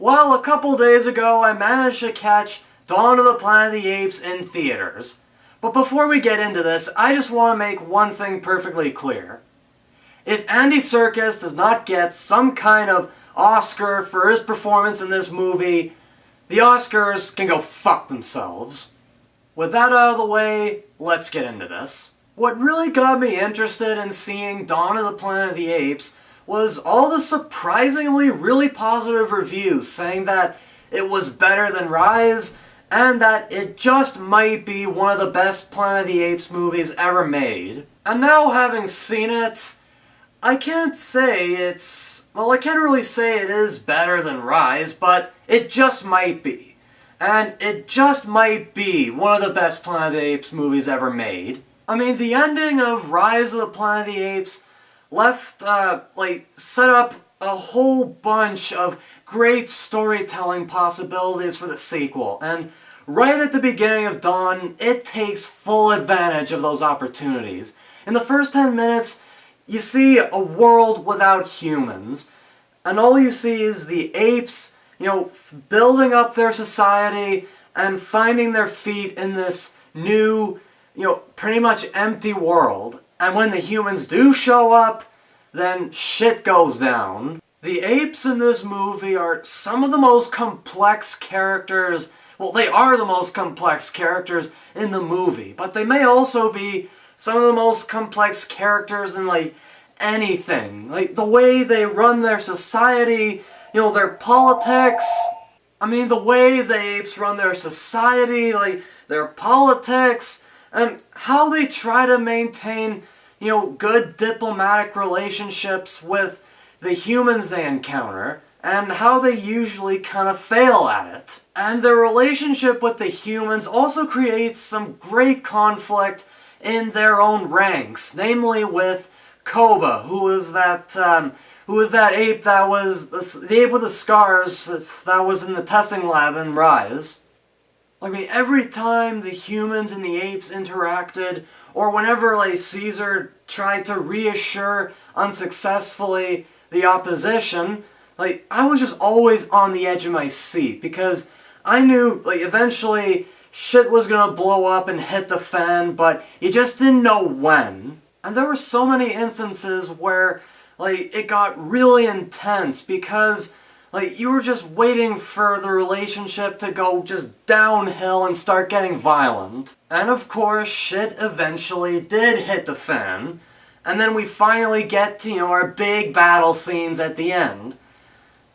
Well, a couple days ago I managed to catch Dawn of the Planet of the Apes in theaters. But before we get into this, I just want to make one thing perfectly clear. If Andy Serkis does not get some kind of Oscar for his performance in this movie, the Oscars can go fuck themselves. With that out of the way, let's get into this. What really got me interested in seeing Dawn of the Planet of the Apes was all the surprisingly really positive reviews saying that it was better than Rise and that it just might be one of the best Planet of the Apes movies ever made. And now having seen it, I can't really say it is better than Rise, but it just might be. And it just might be one of the best Planet of the Apes movies ever made. I mean, the ending of Rise of the Planet of the Apes set up a whole bunch of great storytelling possibilities for the sequel. And right at the beginning of Dawn, it takes full advantage of those opportunities. In the first 10 minutes, you see a world without humans. And all you see is the apes, building up their society and finding their feet in this new, pretty much empty world. And when the humans do show up, then shit goes down. The apes in this movie are some of the most complex characters. Well, they are the most complex characters in the movie, but they may also be some of the most complex characters in, anything. The way they run their society, their politics. I mean, the way the apes run their society, their politics, and how they try to maintain, good diplomatic relationships with the humans they encounter, and how they usually kind of fail at it. And their relationship with the humans also creates some great conflict in their own ranks, namely with Koba, who was that ape that was the ape with the scars that was in the testing lab in Rise. I mean, every time the humans and the apes interacted, or whenever Caesar tried to reassure unsuccessfully the opposition, I was just always on the edge of my seat, because I knew, eventually shit was gonna blow up and hit the fan, but you just didn't know when. And there were so many instances where, it got really intense, because you were just waiting for the relationship to go just downhill and start getting violent. And of course, shit eventually did hit the fan. And then we finally get to, our big battle scenes at the end.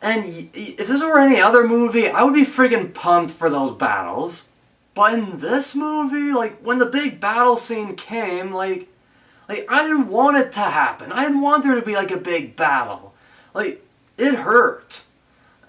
And if this were any other movie, I would be friggin' pumped for those battles. But in this movie, when the big battle scene came, I didn't want it to happen. I didn't want there to be, a big battle. It hurt.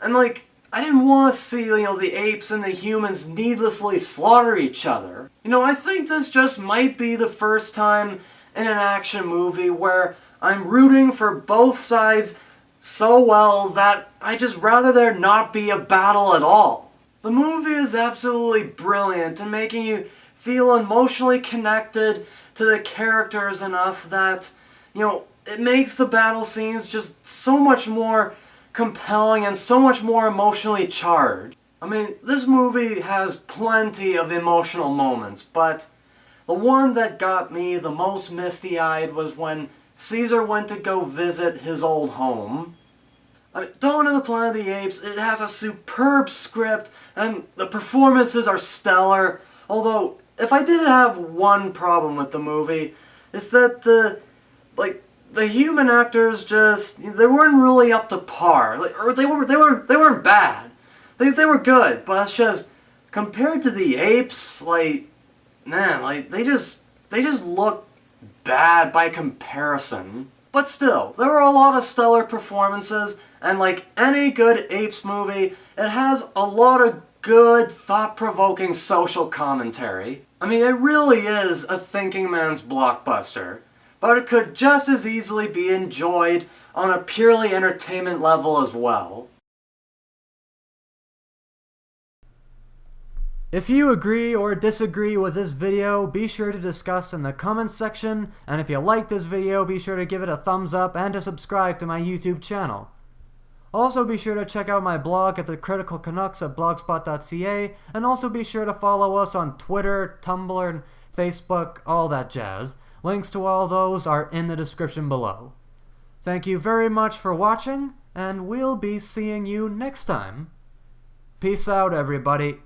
And, I didn't want to see, the apes and the humans needlessly slaughter each other. I think this just might be the first time in an action movie where I'm rooting for both sides so well that I just rather there not be a battle at all. The movie is absolutely brilliant in making you feel emotionally connected to the characters enough that, it makes the battle scenes just so much more compelling and so much more emotionally charged. I mean, this movie has plenty of emotional moments, but the one that got me the most misty-eyed was when Caesar went to go visit his old home. I mean, Dawn of the Planet of the Apes, it has a superb script, and the performances are stellar, although if I did have one problem with the movie, it's that the human actors they weren't really up to par. Or they weren't bad. They were good, but it's just compared to the apes, they just look bad by comparison. But still, there were a lot of stellar performances, and like any good Apes movie, it has a lot of good, thought-provoking social commentary. I mean, it really is a thinking man's blockbuster, but it could just as easily be enjoyed on a purely entertainment level as well. If you agree or disagree with this video, be sure to discuss in the comments section, and if you like this video, be sure to give it a thumbs up and to subscribe to my YouTube channel. Also be sure to check out my blog at The Critical Canucks at blogspot.ca, and also be sure to follow us on Twitter, Tumblr, and Facebook, all that jazz. Links to all those are in the description below. Thank you very much for watching, and we'll be seeing you next time. Peace out, everybody.